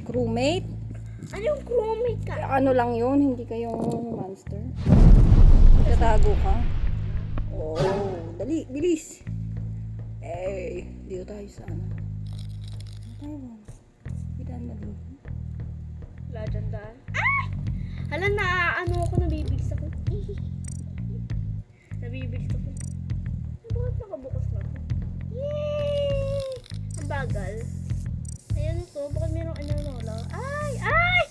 Crewmate? Anong crewmate ka? Ano lang yun, hindi kayong monster. Tatago ka. Oh, dali, bilis. Eh, dito tayo sa ano. Tayo ba? Bidaan na din. Wala dyan daan. Ah! Hala na, ano ako, nabibigis ako. Nabibigis ako. Bakit nakabukas na ako? Yay! Ang bagal. Ayan ito, bakit mayroong ano na wala? Ay! Ay!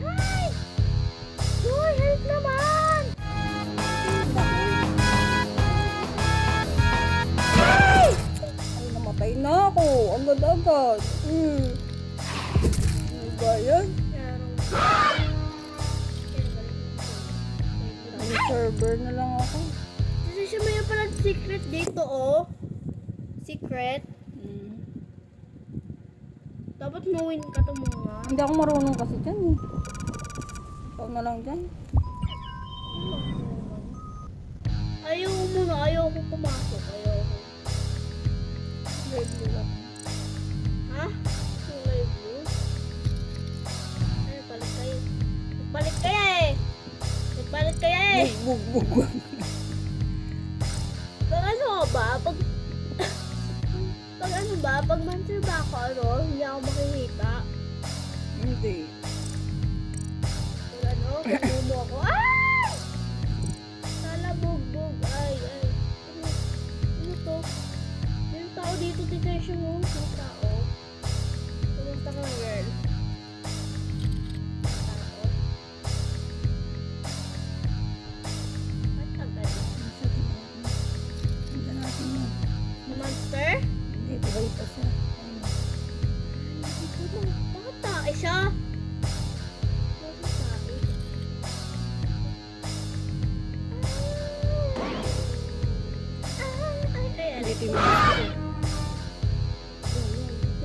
Ay! Joy, help naman! Ay! Ay, namatay na ako. Agad-agad. Ano ba yan? Ay, server na lang ako. Kasi siya may pala secret dito, oh. Secret. Dapat mawin ka to muna. Hindi ako marunong kasi dyan eh. Ikaw na lang dyan. Ayaw muna, ayaw ko pumasok. Ayaw ko. Red blue ako. Ha? Kulay blue? Ay, palit kayo. Palit kaya eh. Palit kaya eh. Bug, bug, bug. Pag ano ba? Pag ano ba? Pag monster ba ako, ano? Hindi ako makikita. Hindi. Pag ano? Pag mumo ako. Ay! Sala bugbog. Ay, ay. Ano to? May tao dito, detention mo. May tao. Pumunta ka, girl. Tao. Ba't agad? Hindi natin yun. Monster? Hindi, buhay pa siya. Bakit tae siya? Bakit tae? Ay. Dito yung mga.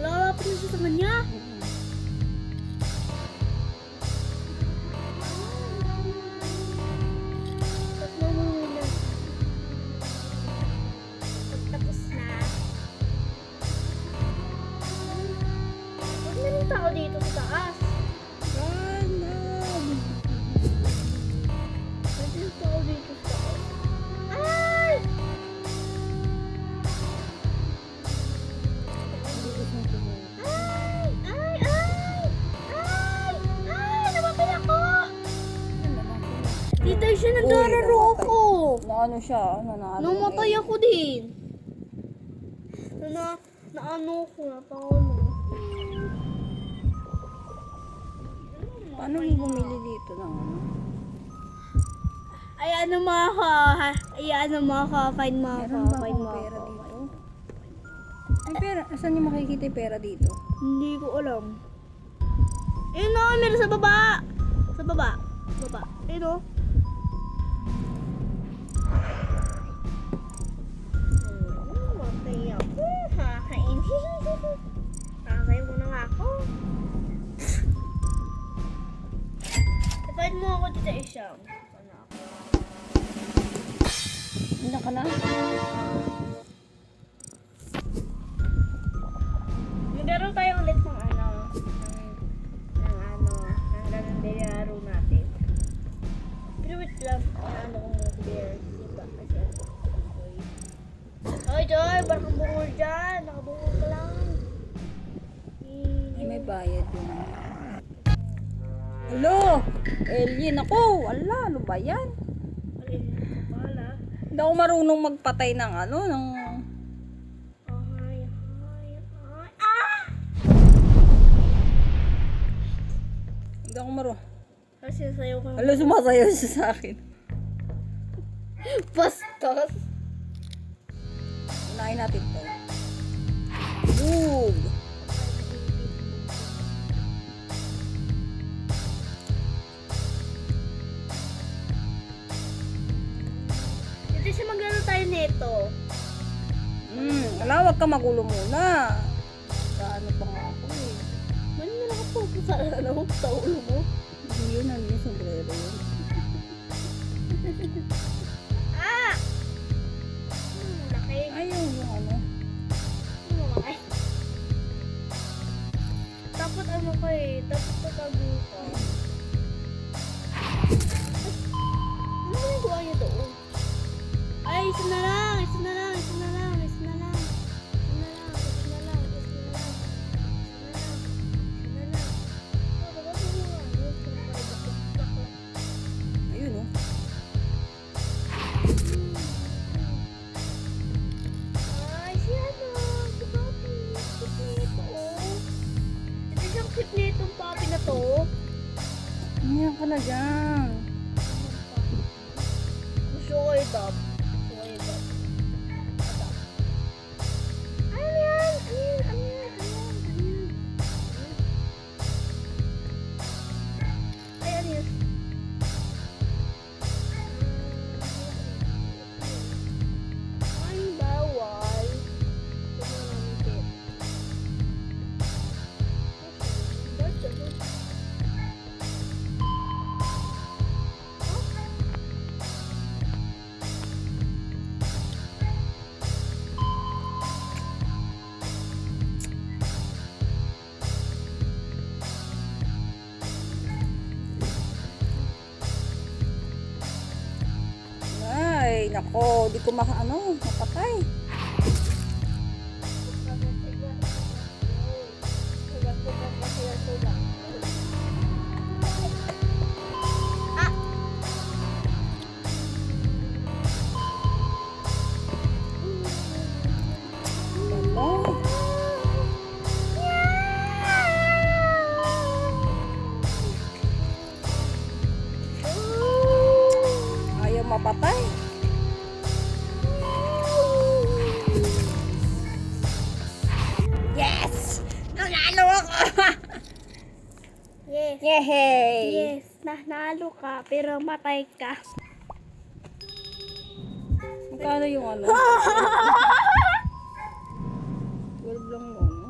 Lalapit na siya sa kanya. Tapos na. Huwag na rin tao dito sa taas. Kanan. Huwag na tao dito sa taas. Ay! Ay! Ay! Ay! Ay! Ay! Namatay ako! Dito siya nagdararo ako. Na ano siya, nanalo. Namatay ako din. Naano ko na paano. Paano mo bumili dito ng ano? Ay ano mo ako. Find mo ako. Meron ba Find akong mo pera ako. dito? Ay, pera. Saan niyo makikita yung pera dito? Hindi ko alam. Ayun o, meron sa baba. Sa baba. Baba. Ayun o. Matay ako. Hakain. Kakay mo na nga ako. I-find mo ako dito isang. Ano ako? Hindi ka na? Maglaro tayo ulit ng ano. Ng laro natin. Pero wait lang. Ano kong bear. Diba? Kasi ako. Hoy Joy, parang bungol dyan. Nakabungol ka lang. Ay, may bayad yun. Alo! Alien ako! Ala, ano ba yan? Wala. Hindi ako marunong magpatay ng ano, ng... Ay. Ah! Hindi ako marunong. Kasi sayo ko. Alo, sumasayaw siya sa akin. Bastos. Unahin natin to. Boom! Dito siya maglaro tayo nito. Wala, wag ka magulo muna. Ano pa nga ako eh. Mali na nakapopo sa ano, sa ulo mo. Hindi yun, ano yung sombrero yun. Ah! Laki. Ay, yung ano. Malaki. Dapat ano ka eh. Dapat tatago ka. Ano yung gawa niya doon? Ay, isa na lang! Isa na lang! Isa na lang! Isa na lang! Isa na lang! Isa na lang! Isa na lang! Isa na lang! Isa na lang! Oh, dapat mo nga. Ayun oh. Ay, si ano? Si Papi. Cute nito, oh. Ito siyang cute nitong Papi na to. Umiyak ka na dyan. Gusto ko i-top. Gusto ko i-top. Adopt. Ano yan? Ano yan? Ano yan? Ano yan? Ano yan? Ay, ano yan? Ay, bawal. Ito na namin tip. Ba't ganun? Ay, nako, di ko mapatay. Ganda. Ayaw mapatay. Yes! Nanalo ako! Yes. Yehey! Yes, nanalo ka, pero matay ka. Magkano yung ano? 12 lang mo, no?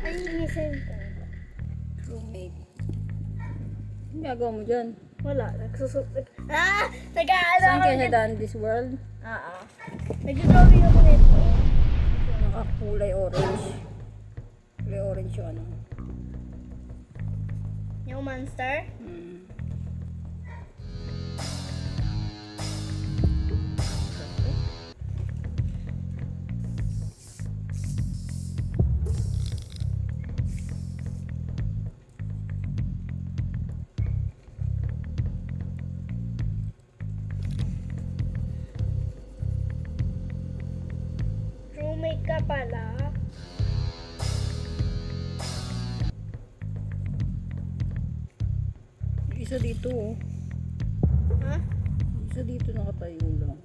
Ay, inisin ko. Roommate. Ano gagawa mo dyan? Wala, nagsusupit. Ah! Nag-aano Saan ako. kayo na daan this world? Nag-drawing ako nito. Nakakulay orange. Kulay orange yung ano. Yung monster. Hmm. Roommate ka pala. Yung isa dito oh. Ha? Yung isa dito nakatayo lang.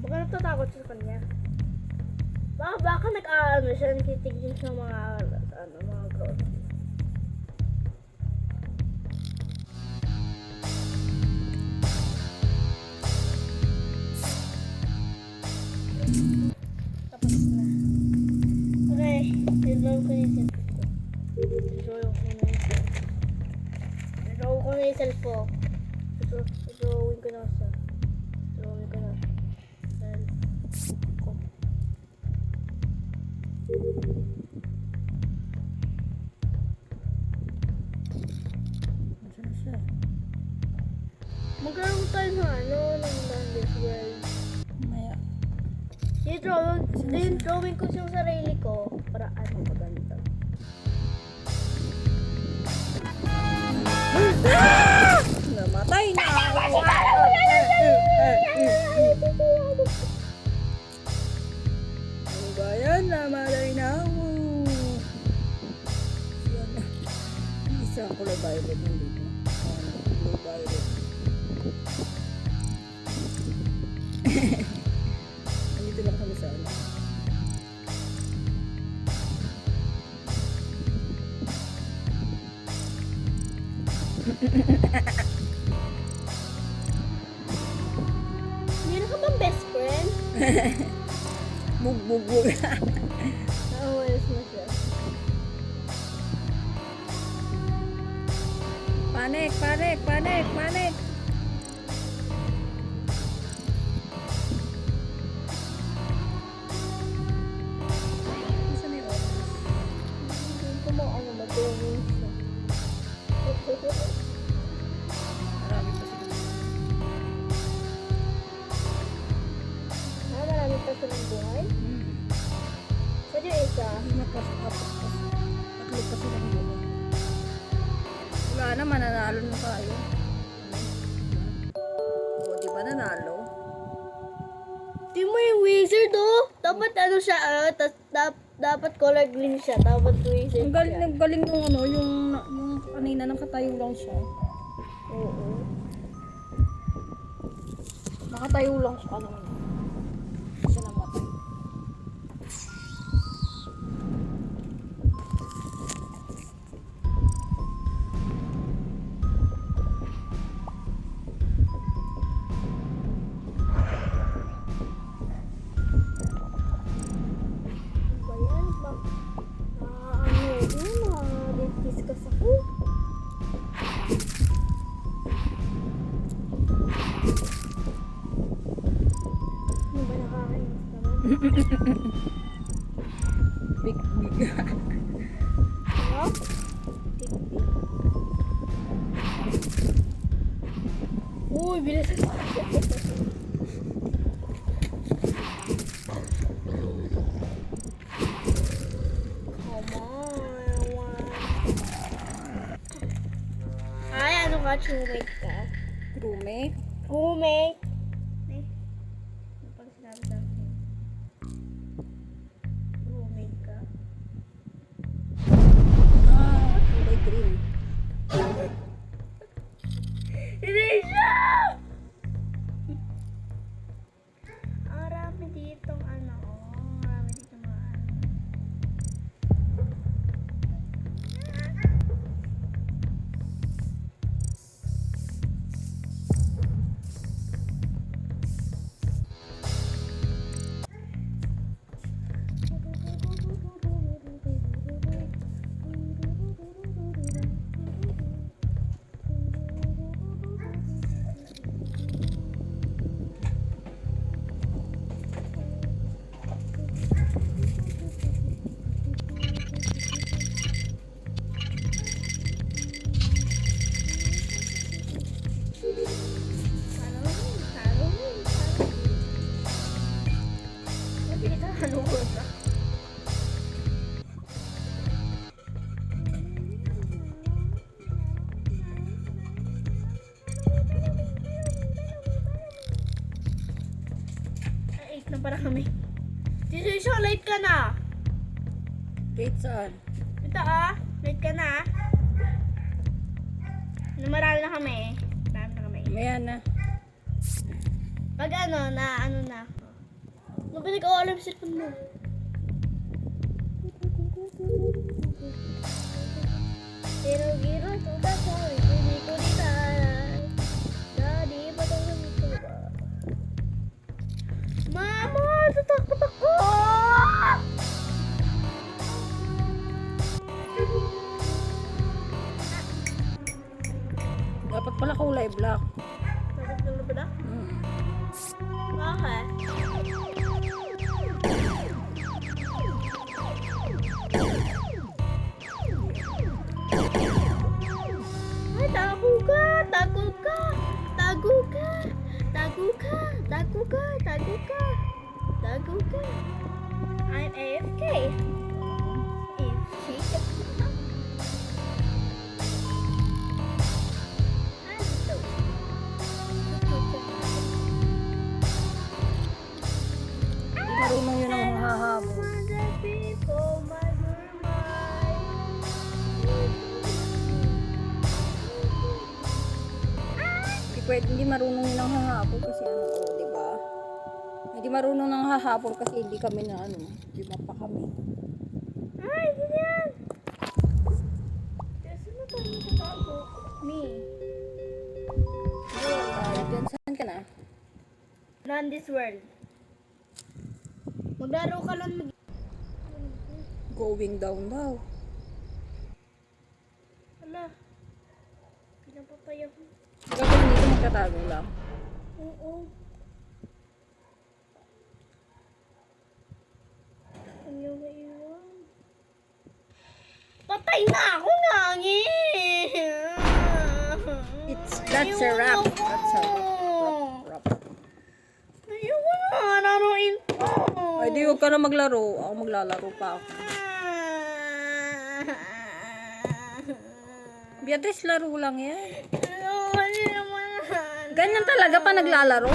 Baka natatakot sa kanya. Baka nag-aano siya, nakitigil sa mga, mga groceries. Tapos na. Okay, i-draw ko na yung self ko. I-draw ko na yung self ko. I-drawin ko na sa. I-drawin ko na. Self ko. Nasaan na siya? Magkaroon tayo ng ng Dandy's World. Maya. Drawing ko yung sarili ko para ano maganda. ang kulay violet yung dito. Blue violet. Nandito lang kami sa ano. Meron ka bang best friend? Bug, bug, bug. Nakawalas na siya. Panik, panik, panik, panik. Nasaan na yung oras? Hindi ko ano matulog siya. Marami pa sila. Marami pa silang buhay? Saan yung isa? Hindi na pa tatlo pa silang buhay. Wala na, mananalo na tayo. O, di ba nanalo? Di mo yung wizard oh. Dapat ano siya dapat color green siya. Dapat wizard siya. Ang galing nung ano, yung kanina nakatayo lang siya. Oo. Nakatayo lang siya kanina. Siya namatay. Ba yan? Discuss ako. Ano ba nakakainis naman? Big, big. Ano? Tik-tik. Uy, bilis. Come on. Ay, ano ka? Chumake ka? Roommate. Roommate. Eh, ano pag sinabi natin? Roommate ka? Kulay green. Hindi siya! Marami ditong ano, marami ditong mga ano. Ano ko na? Ay, 8 na para kami. Dito late ka na. Gate saan? Ito late ka na. Marami na kami. Marami na kami. Maya na. Pag ano na ako. Ano ba nag-alam sa cellphone mo? Giro-giro, tuta, sorry. Hindi ko dita. Daddy, ba't ako nandito ba? Mama, tatakot ako! Dapat pala kulay black. Dapat lang ba na? Bakit? Ay, tago ka! Tago ka! Tago ka! Tago ka! Tago ka! Tago ka! Tago ka! I'm AFK. AFK? Marunong yun ang hahabol. pwede, hindi marunong nang hahapon kasi ano, oh, di ba? Hindi marunong nang hahapon kasi hindi kami na ano, lima pa kami. Ay, ganyan! Kasi na tayo natatago? Me. Tayo dyan, saan ka na? Randy's World. Maglaro ka lang Going down daw. Hala. Pinapapaya ko. Gagawin dito, magtatago lang. Oo. Ang yung naiwan. Patay na ako, nangi! That's a wrap. That's a wrap. Ayoko na, laruin to. Ay, di huwag ka na maglaro. Ako maglalaro pa ako. Beatrice, laro lang yan. Hindi naman. Ganyan talaga pa naglalaro.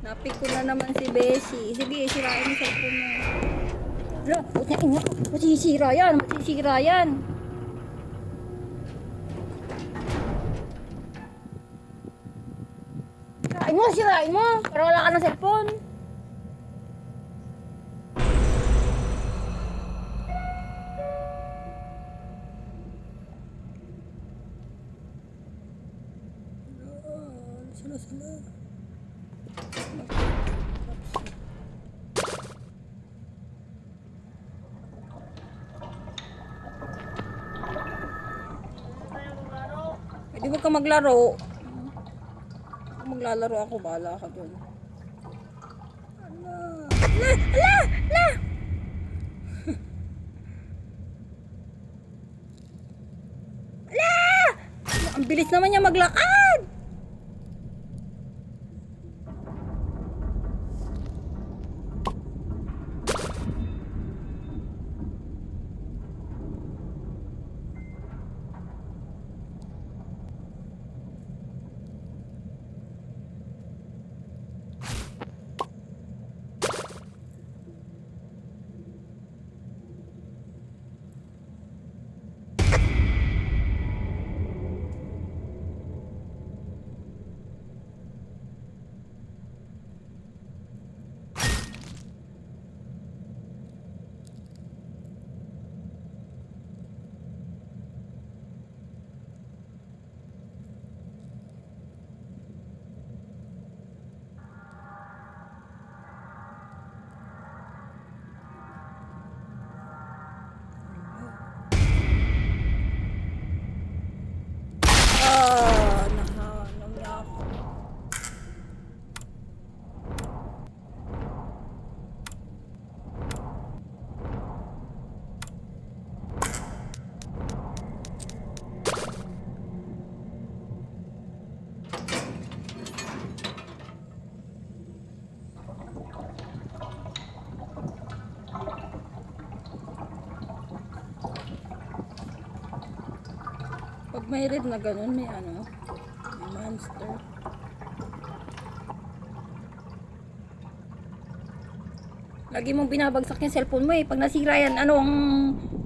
Napik ko na naman si Bessie. Sige, sirain mo sa cellphone mo. Hala, puta ina. Masisira yan. Masisira yan. Sirain mo. Para wala ka ng cellphone. Sila. Pwede huwag ka maglaro. Kung maglalaro ako, bahala ka dun. Ala! Ala! Ang bilis naman niya maglakad! Nahanap niya ako. Pag may red na ganun, may ano, may monster. Lagi mong binabagsak yung cellphone mo eh. Pag nasira yan, ano ang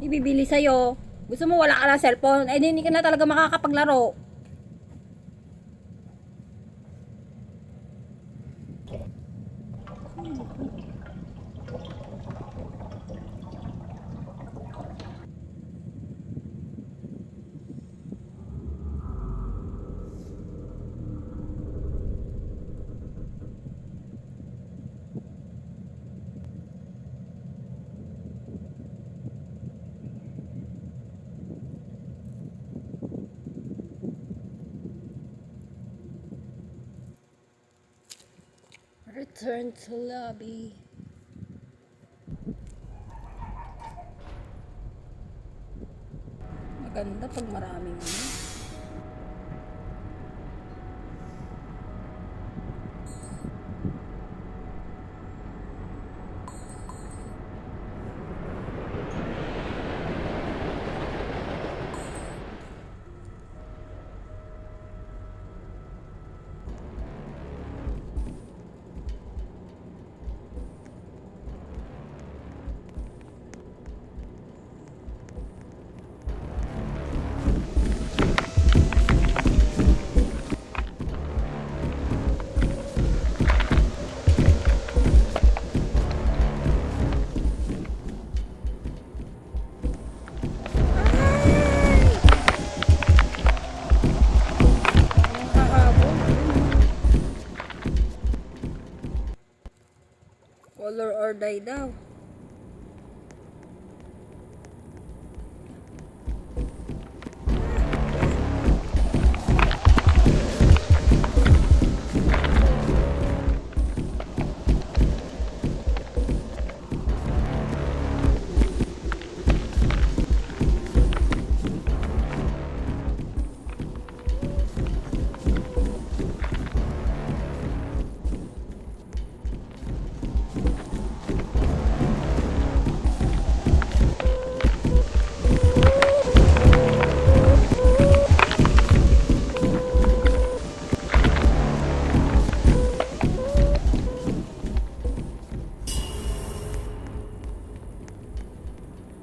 ibibili sa'yo? Gusto mo wala ka na cellphone, eh hindi ka na talaga makakapaglaro. Return to lobby. Maganda pag maraming ano. Color or die daw.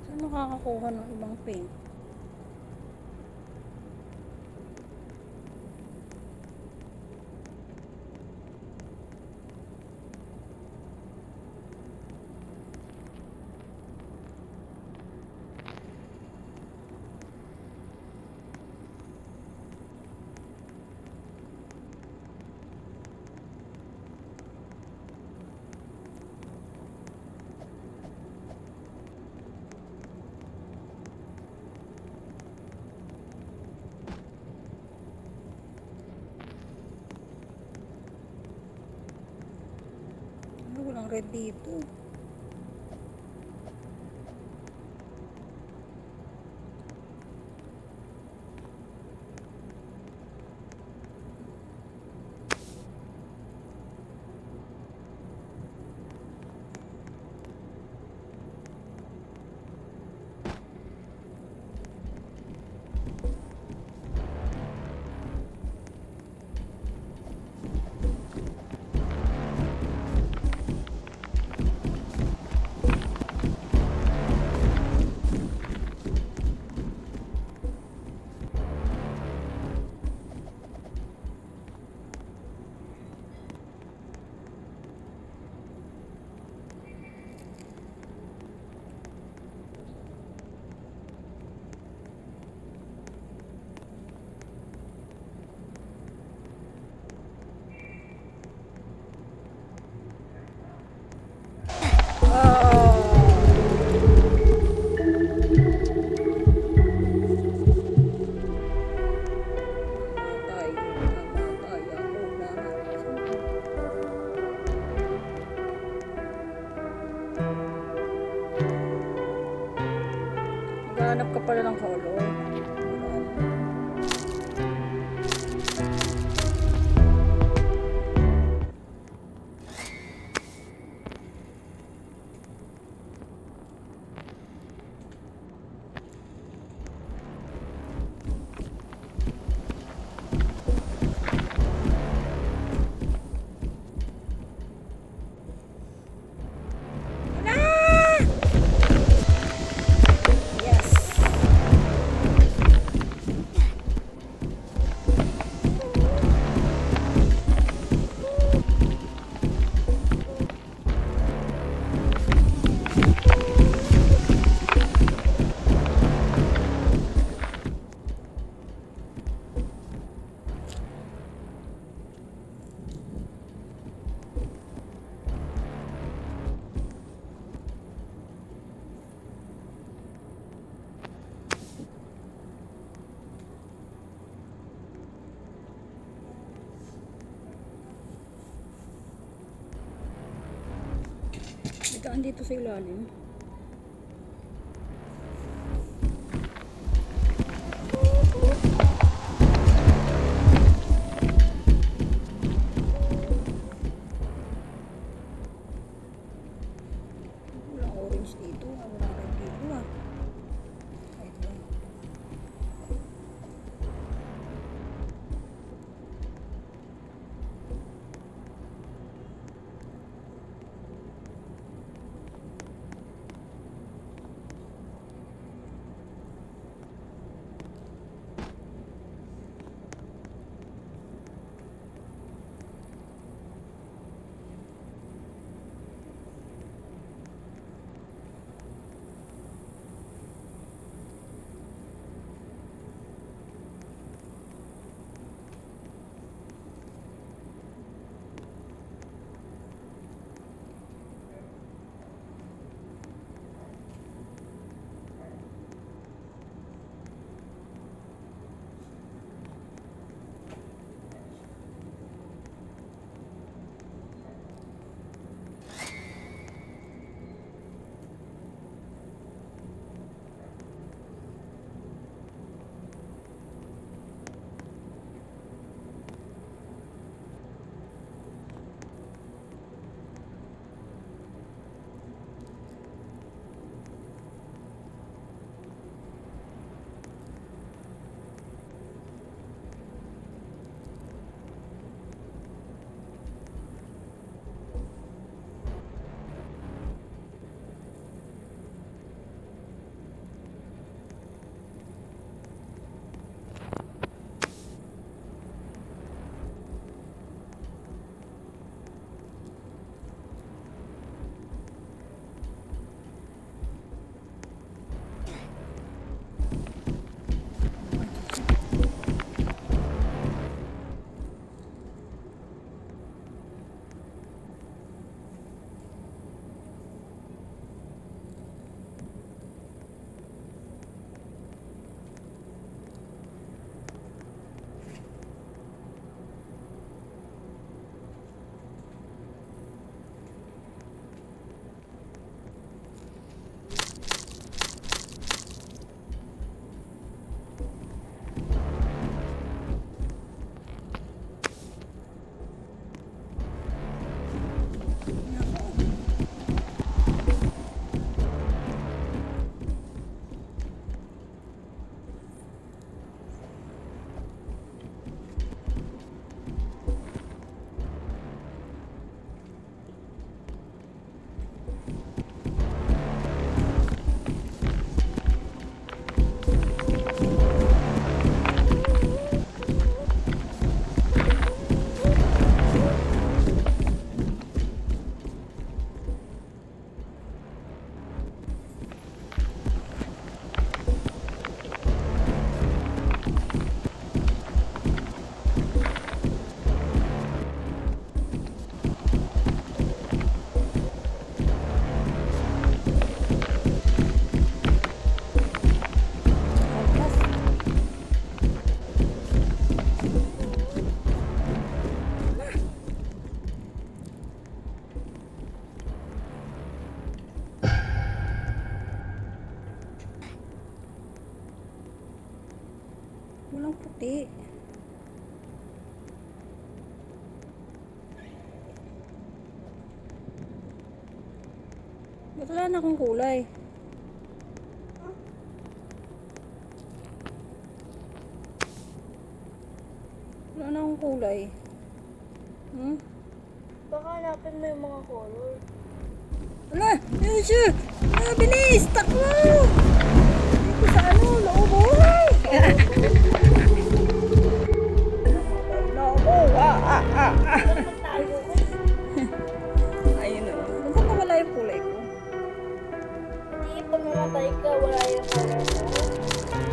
Saan makakakuha ng ibang paint? Walang red dito. Naghahanap ka pala ng color. Daan dito sa ilalim. Walang orange dito. Walang red dito ah. Ito. Ba't wala na akong kulay? Wala na akong kulay. Hmm? Baka hanapin mo yung mga color. Wala! Ayun siya! Ah, bilis! Takbo! Dito sa ano? Loobo! Loobo! Tago ko. Ayun o. Ba't nawala yung kulay ko? Hindi, pag namatay ka, wala yung color mo.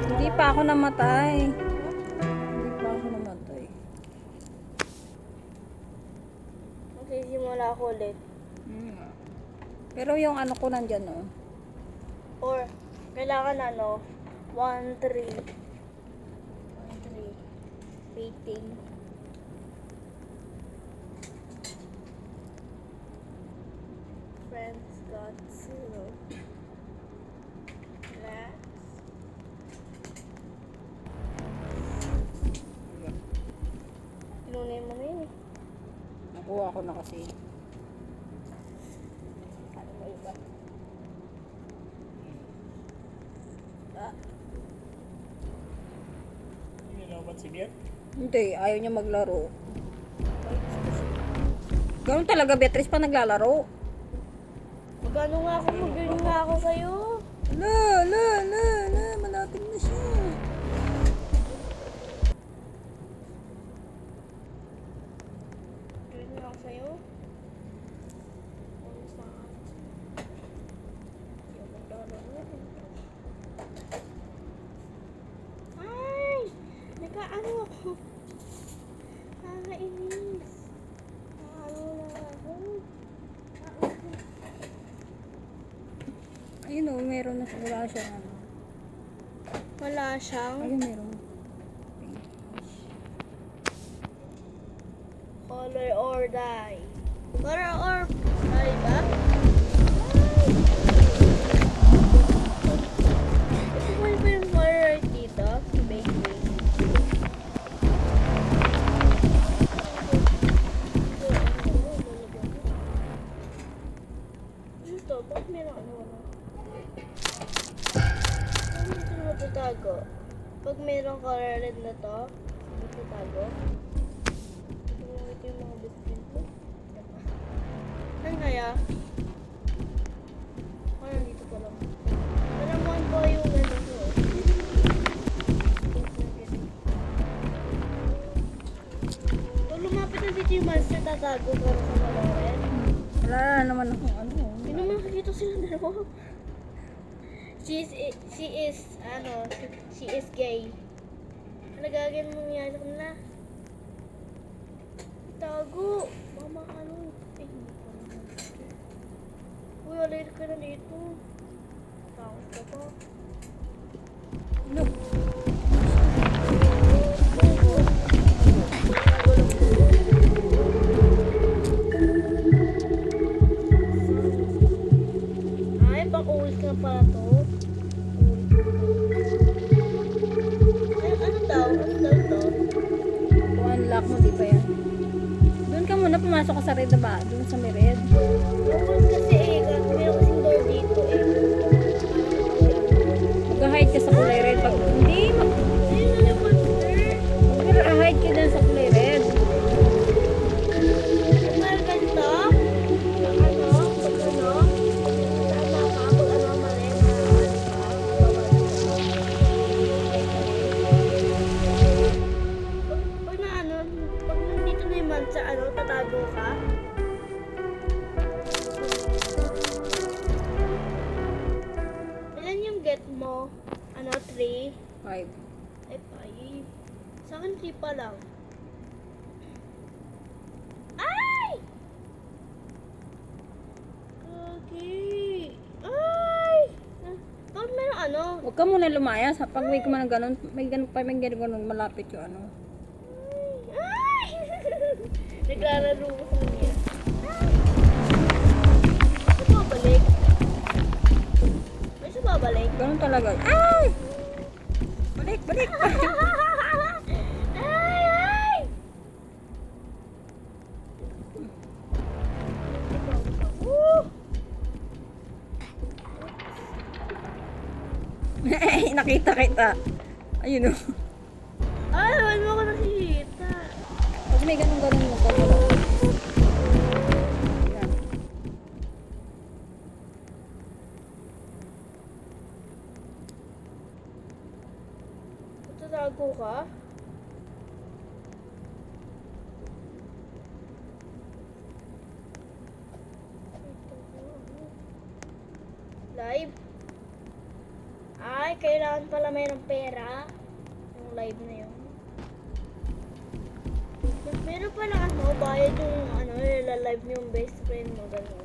Hindi pa ako namatay. Hindi pa ako namatay. Magsisimula ako ulit. Pero yung ano ko nandyan o. Or, kailangan 1-3. 1-3. Waiting. Friends got 0. Relax. Inunin mo na yun eh. Nakuha ko na kasi. Ano mo iba? Hindi, ayaw niya maglaro. Ganun talaga, Beatrice, pa naglalaro. Magano nga ako, mag-green nga ako sa'yo. La, malapit na siya. Green nga ako sa'yo. Ay! Nagkaano ako? Nakakainis. Ano na ako? Ayun o, meron na siya. Wala siyang ano. Wala siyang Ayun, meron. color or die. Color or die ba? Ito ba yung color right dito? Baking. Ito, bakit meron ano? Ano dito matatago? Pag merong color red na to, matatago. Ito yung mga biscuit ko. Saan kaya? Nandito pa lang. Malaman ko yung ano ko. Pag lumapit na dito yung monster, tatago ka sa color red. Wala na naman akong ano. Hindi naman nakikita sila dalawa. She is gay. Ano gagawin mo yan na? Tago! Mama, ano? Eh, hindi pa naman. Uy, alay ka na dito. Takot ka pa. No. Ay, pang-ulit ka pala to. Ay, ano daw? Ano daw to? Unlock mo, di ba yan? Doon ka muna, pumasok ka sa red na ba? Doon sa may red. Ulit kasi eh. Meron kasing door dito eh. Mag-hide ka sa kulay red. Pag hindi, Ayun na yung monster. mag-hide ka dyan sa kulay red. Meron ganito? Pag ano? Pag ano? Tama ka? Pag ano mali na pag na ano, pag nandito na yung mansa, ano, tatago ka? Ilan yung get mo? Ano, 3? 5. Ay, 5. Sa akin, 3 pa lang. Ay! Okay. Ay! Bakit meron ano? Huwag ka muna lumayas. Pag may kumana ganun, may ganun, malapit yung ano. Ay! Naglalaro ko sa niya. Ay! Babalik? May siya babalik? Ganun talaga. Ay! Balik! Ay! Ay! Nakita kita. Ayun o. Ay, wala mo ako nakikita. Pag may ganun-ganun mo pa. Yan. Tatago ka? Live? Ay, kailangan pala mayroong pera. Yung live na yun. Meron pala ano, bayad yung ano, live yung best friend mo, gano'n.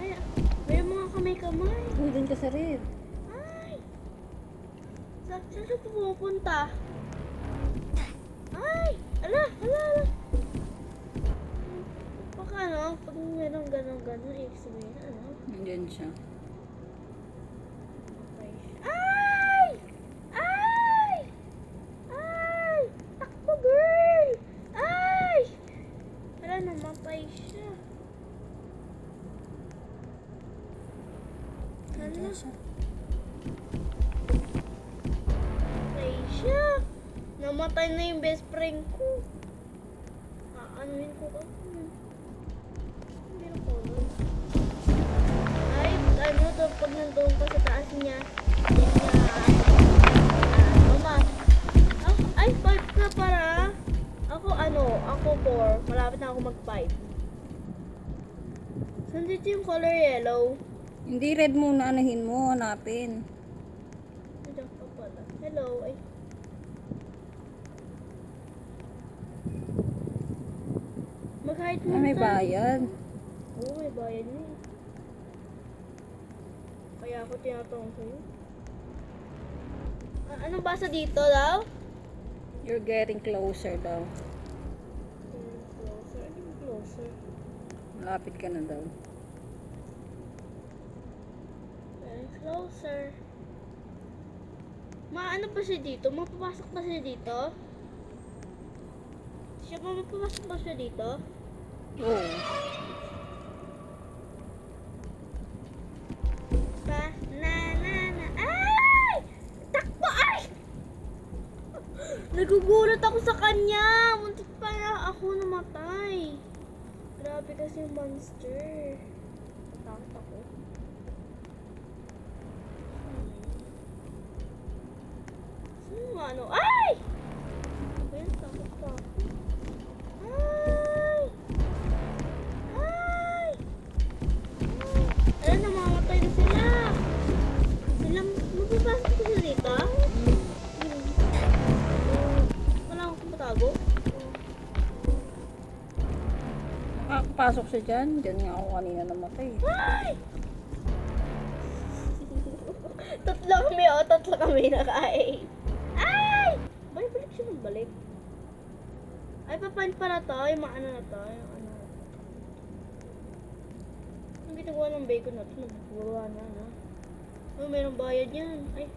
Ay, meron mga kamay-kamay. Uy, dun ka sa red. Ay! Saan siya pumupunta? Ay! Ala! Baka ano, pag meron gano'n, ibig sabihin, ano? Nandiyan siya. Okay. Ay! Ay! Ay! Takbo, girl! Ay! Wala, namatay siya. Nandiyan siya. Namatay siya. Namatay na yung best friend ko. Aanuhin ko ka. Meron ko nun. Ay, ano to, pag nandun ka sa taas niya, mama, ay, 5 ka para. Ako 4. Malapit na ako mag-5. Saan dito yung color yellow? Hindi red muna, anahin mo, hanapin. Nandiyan ka pala. Hello, ay. Mag-hide mo May bayad. Oo, may bayad na eh. Kaya ako tinatanong sa'yo. Anong basa dito daw? You're getting closer daw. Closer. Ano yung closer? Malapit ka na daw. Closer. Ano pa siya dito? Mapapasok ba siya dito? Mapapasok ba siya dito? Oo. Ay! Takbo! Ay! Nagugulat ako sa kanya. Muntik pa na ako namatay. Grabe kasi yung monster. Natakot ako. Sino ano? Ay! Ayun, takot pa ako. Ay! Ay! Ayun, namamatay na sila. Mapapasok ko sila dito? Wala akong patago. Makakapasok siya dyan. Dyan nga ako kanina namatay. Ay! Tatlo kami nakain. Ay! Balik siya ng balik. Ay, papain para tayo. Maano na tayo. Ano. Ang ginagawa ng bacon natin, nagagawa na, no? Oh, mayroong bayad yan. Ay.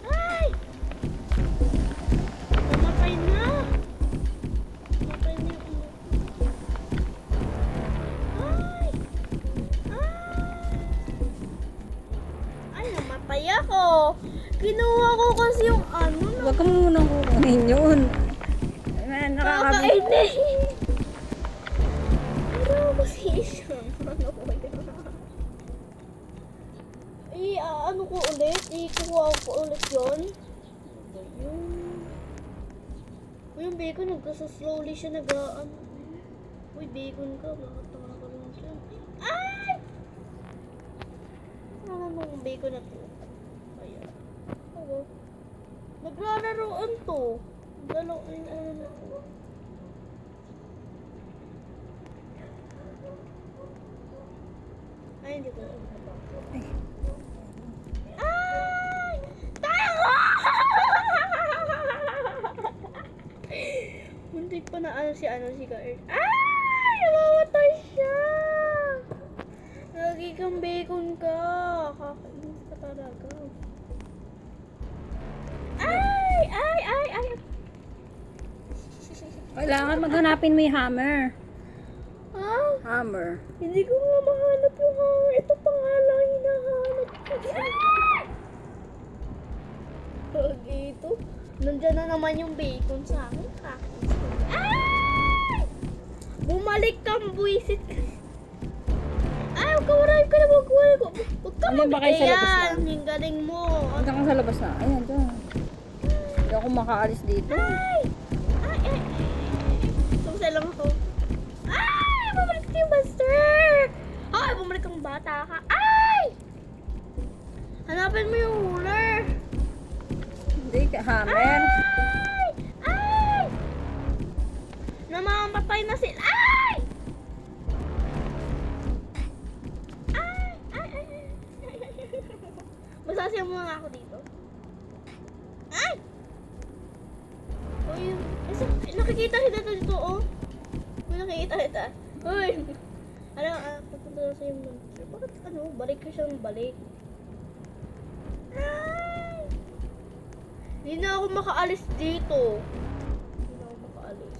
Ay! Namatay na! Namatay na yung ulo. Ay! Ay, namatay ako! Kinuha ko kasi yung ano na. Huwag ka muna kukunin yun. Ay, Nakakainis! Ano kasi siya? Ano ko yun? Ano ko ulit? Ikuha ko ulit yun? Ano ba yun? Uy, yung bacon slowly siya ano. Uy, bacon ka. Bakit ka lang siya? Ay! Ano yung bacon na to? Ayan. Oo. Naglalaroan to. Ano na to? Ay, hindi ko na napapasok. Ay! Tawa! Muntik pa na si Gaert. Ay! Namamatay siya! Lagi kang bacon ka. Kakainis ka talaga. Ay! Kailangan maghanapin mo yung hammer. Ah! Hammer. Hindi ko nga mahanap yung hammer. Ito pa nga lang hinahanap ko. Ah! Dito. Nandiyan na naman yung bacon sa akin. Ay! Bumalik kang buwisit ka. Ay, huwag ka marayip ka na. Huwag ka Ano ba kayo sa labas na? Ayan, yung galing mo. Punta ka sa labas na. Ayan, dyan. Hindi ako makaalis dito. Ay! Sumusay lang ako. Ay! Bumalik ka yung monster! Ay! Bumalik kang bata ka. Ay! Hanapin mo yung ruler. Hindi, hammer. Ay! Ay! Namamatay na sila. Ay! Ay! Ay! Ay! Masasaya mo nga ako dito. Ay! Uy, nakikita kita dito, oh. Uy, nakikita kita. Uy! Papunta na sa'yo yung monster. Bakit, balik ka siyang balik? Ay! Hindi na ako makaalis dito. Hindi na ako makaalis.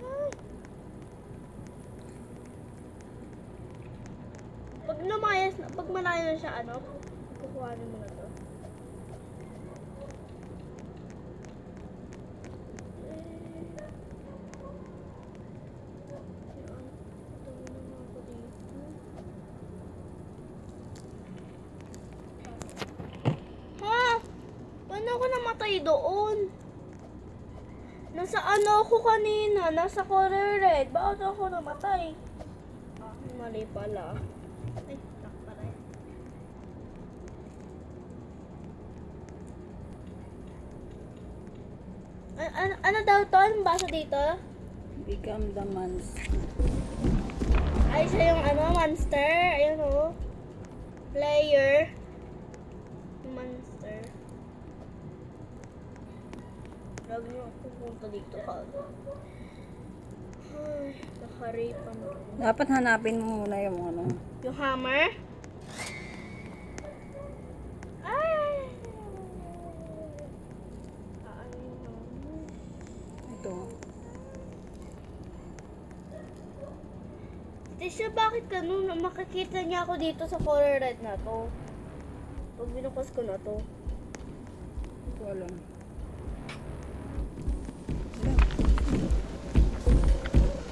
Ay! Pag malayo na siya, kukuhanin mo na to. Paano ako namatay doon? Nasa ako kanina? Nasa color red. Bakit ako namatay? Mali pala. Ay, tak pala yan. Ano daw to? Anong basa dito? Become the monster. Ay, siya yung monster. Ayun o. Player. Monster. Lagi niyo ako pupunta dito ka. Ay, nakaripan mo. Dapat hanapin mo muna yung Yung hammer? Ay! Ano yung hammer? Ito. Tisha, bakit ganun? Makikita niya ako dito sa color red na to. Pag binukas ko na to. Hindi ko alam.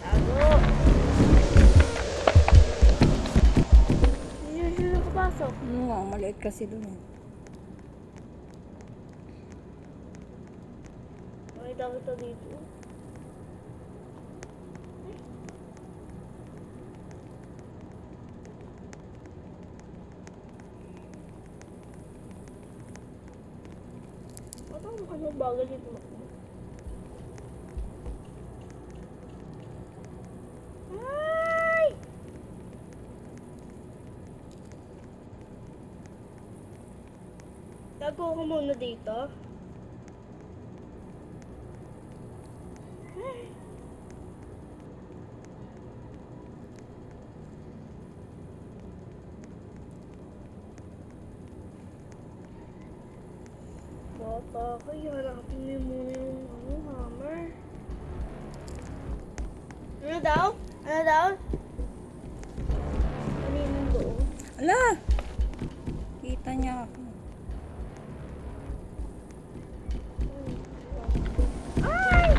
Tago! Hindi siya nakapasok. Ano nga, maliit kasi doon. Makita kita dito. Ano bagal dito? Ay! Tago ko muna dito. Ay! Bata ka, hanapin mo muna yung hammer. Ano daw? Ano daw? Kaninang doon? Ala! Kita niya ako. Ay!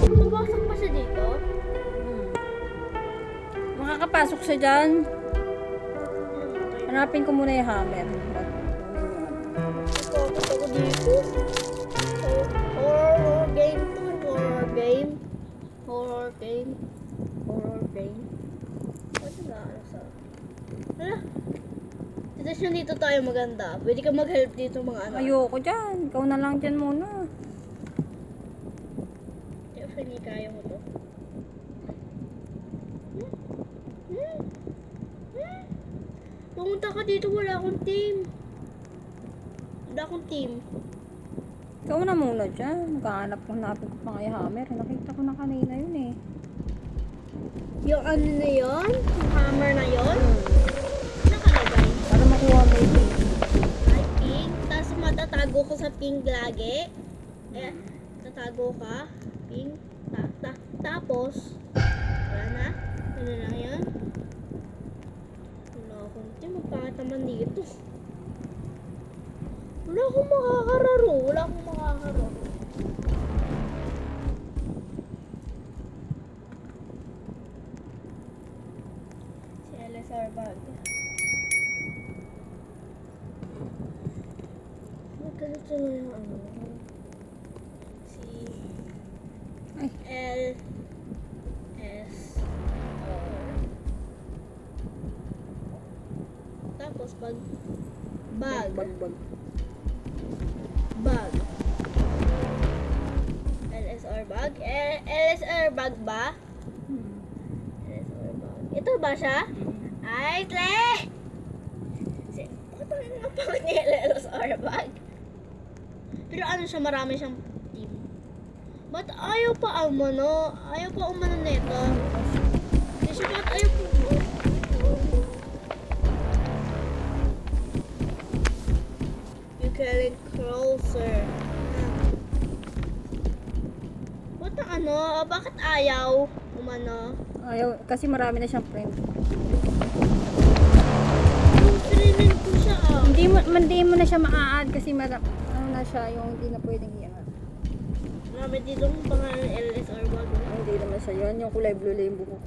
Pumasok pa siya dito? Makakapasok siya dyan. Hanapin ko muna yung hammer. Pumasok ako dito. Horror game to. Horror game. Horror game. Horror game. Ano na? Hala. Sitwasyon dito tayo maganda. Pwede ka mag-help dito mga anak. Ayoko dyan. Ikaw na lang dyan muna. Kaya hindi kaya mo to. Pumunta ka dito, wala akong team. Wala akong team. Ikaw na muna dyan. Hanapin ko pa nga yung hammer. Nakita ko na kanina yun eh. Yung ano na yun? Yung hammer na yun? Nakalagay. Para makuha mo yung Ay, pink. Tapos matatago ko sa pink lagi. Eh, tatago ka. Ping. Tapos, wala na. Ano lang yan? Wala akong team. Magpangit naman dito. Wala akong makakararo. Wala akong makakararo. Si LSR bag. Magkalito na yung ano. Si Ay. LSR. Tapos bag. Bag. Bag. LSR bag. LSR bag ba? LSR bag. Ito ba siya? Ay, tle! Bakit ang pangalan ni LSR bag? Pero ano siya, marami siyang team. Ba't ayaw pa umano? Ayaw pa umano neto? Hindi siya, ba't ayaw pa umano? You getting closer. Ba't ang ano? Bakit ayaw umano? Ayaw, kasi marami na siyang friend. Pininin ko siya ah. Hindi mo na siya maa-add kasi ano na siya, yung hindi na pwedeng i-add. Marami dito kung pangalan LSR bag. Hindi naman siya yun, yung kulay blue lang yung buhok.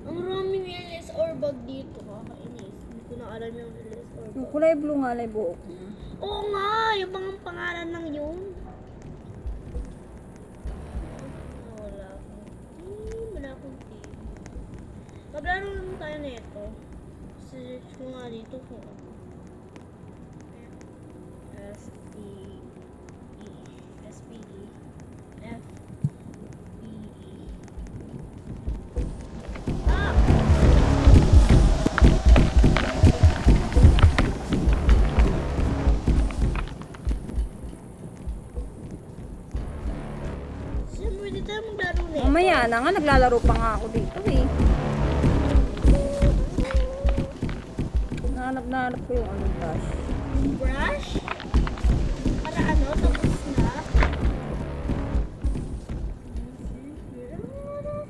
Ang raming LSR bag dito, kakainis. Hindi ko na alam yung LSR Yung bag. kulay blue nga lang yung buhok. Oo nga, yung mga pangalan ng yun. Wala akong team, wala akong team. Maglaro naman tayo na ito. Search ko nga dito kung ano. S-P-E S-P-E F-E-E Ah! Sino pwede tayo maglaro na ito? Mamaya na nga, naglalaro pa nga ako dito eh. Nahanap ko yung anong dash. Brush? Para ano? Tapos na?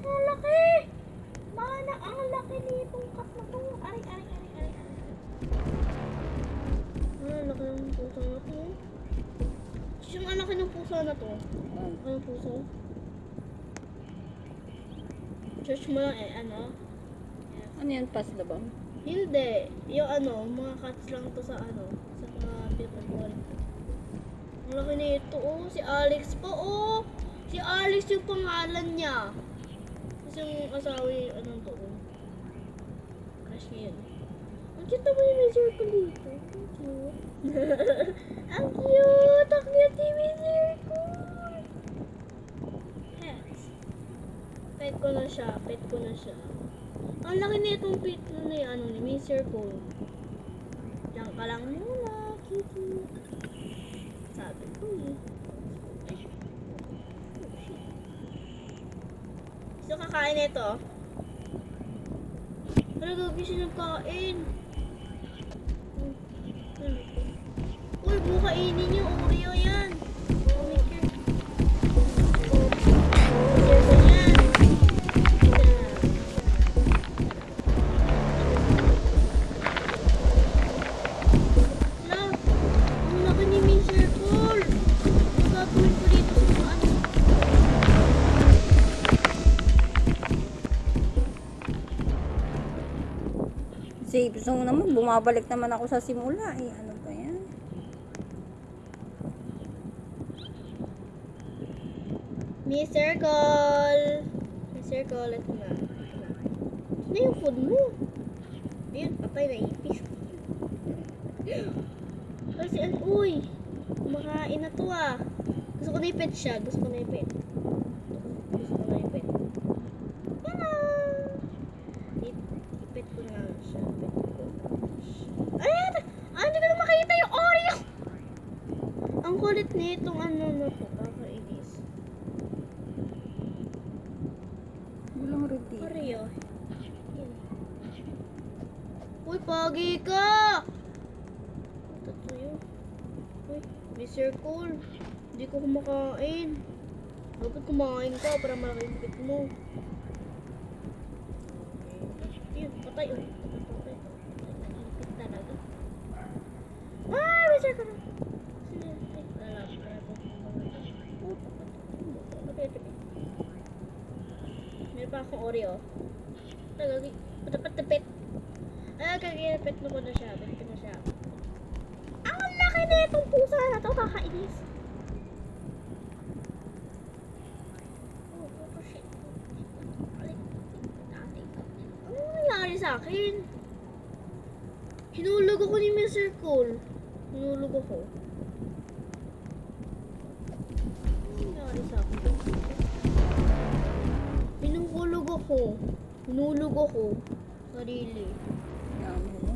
Ang laki! Mana, ang laki nitong cut na to. Aray. Ang laki ng puso na to. Siyang ang laki ng puso na to. Anong puso? Search mo lang ano? Ano yan, pass na ba? Hindi. Yung ano, mga cuts lang to sa ano, sa mga pinapagawa. Ang laki nito, oh. Si Alex pa, oh. Si Alex yung pangalan niya. Kasi yung asawa yung anong to, oh. Crush niya yun. Ang cute naman yung may circle dito. Ang cute. Ang cute! Ang cute yung may circle! Pets. Pet ko na siya. Ang laki na itong pit na yung ano ni may circle. Diyan ka lang muna, kitty. Sabi ko eh. Gusto kakain ito? Ano gagawin siya nagkain? Uy, bukainin niyo. Oreo yan. Circle yan. Safe zone naman, bumabalik naman ako sa simula eh. Ano ba yan? May circle. Ito na. Ano yung food mo? Ayun, patay na ipis. Kasi, uy! Kumakain na to ah. Gusto ko na ipet siya. Hello! Ipet ko na siya. Ay! Hindi ko na makita yung Oreo! Ang kulit nitong ano na to. Kakainis. Walang ready. Oreo. Uy, pagi ka! Ito yun. Uy, may circle. Hindi ko kumakain. Dapat kumain ka para malaki yung pit mo. Yun, patay. Oh. Patay. Nag-ipit talaga. Ah! May circle na. Sige. Ay, lalapit ka na po. Oh, patay. Meron pa akong Oreo. Nagagi. Patapit. Ah, kagipit mo ko na siya. Pit na siya. Ang laki na itong pusa na to. Kakainis. Oh, shit. Ano nangyari sa akin? Hinulog ako ni Mr. Cole. Hinulog ako. Ano nangyari sa akin? Hinulog ako. Sarili. Dami mo.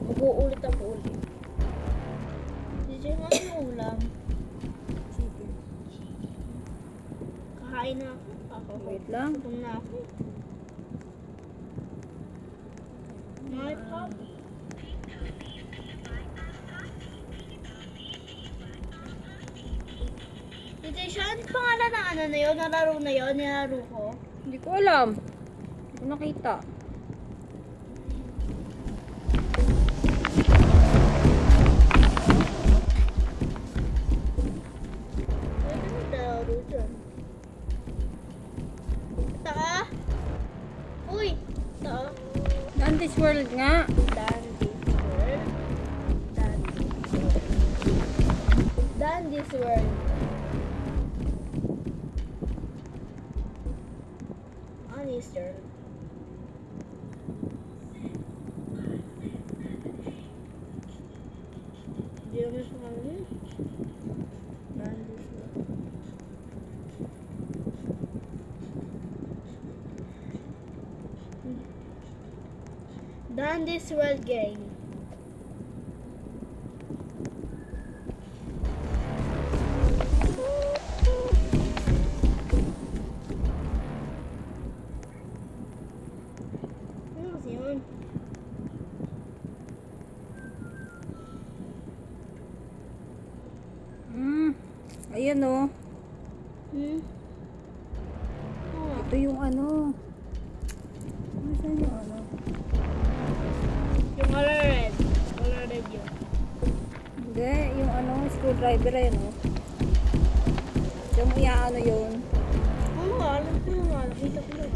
Mag-uulit ako ulit. DJ, ano ulam? Chicken. Kakain na ako. Wait lang. Gutom na ako. My pop. DJ, siya, ano pangalan ng ano na yun? Nalaro na yun? Nilaro ko? Hindi ko alam. Hindi ko nakita. Pwede mo nalaro dyan. Taka? Uy! Taka? Dante's World nga. Dandy's World. Honest World. Hindi naman sa kanya. Dandy's World. Dandy's World game. Ano kasi yun? Ayan o. Oh. Ito yung ano. Saan yung ano? Yung color red. Color red yun. Hindi, yung ano, screwdriver ayan o. Diyan mo iaano yun. Oo nga, alam ko nga. Nakita ko lang.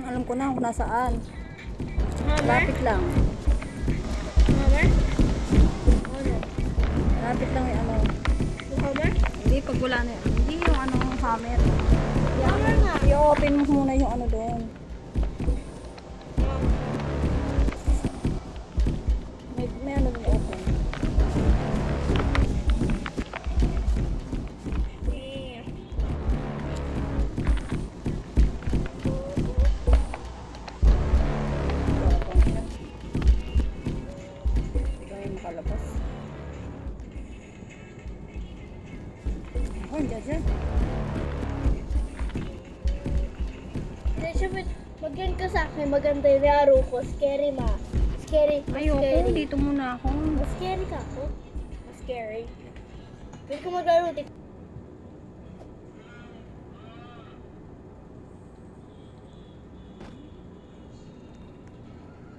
Alam ko na kung nasaan. Hammer? Lapit lang. Hammer? Ano? Lapit lang yung ano. Yung hammer? Hindi, pag wala na yun. Hindi yung ano, hammer. Hammer nga. I-open mo muna yung ano doon. May ano doon open. Eh. Hindi kami makalabas. Oh, dyan. Syempre, magyan ka sa akin. Maganda yung laro ko. Scary ma. Scary. Ayoko, Scary. dito muna ako. Mas scary ka ako. Mas scary. Pwede ko maglaro.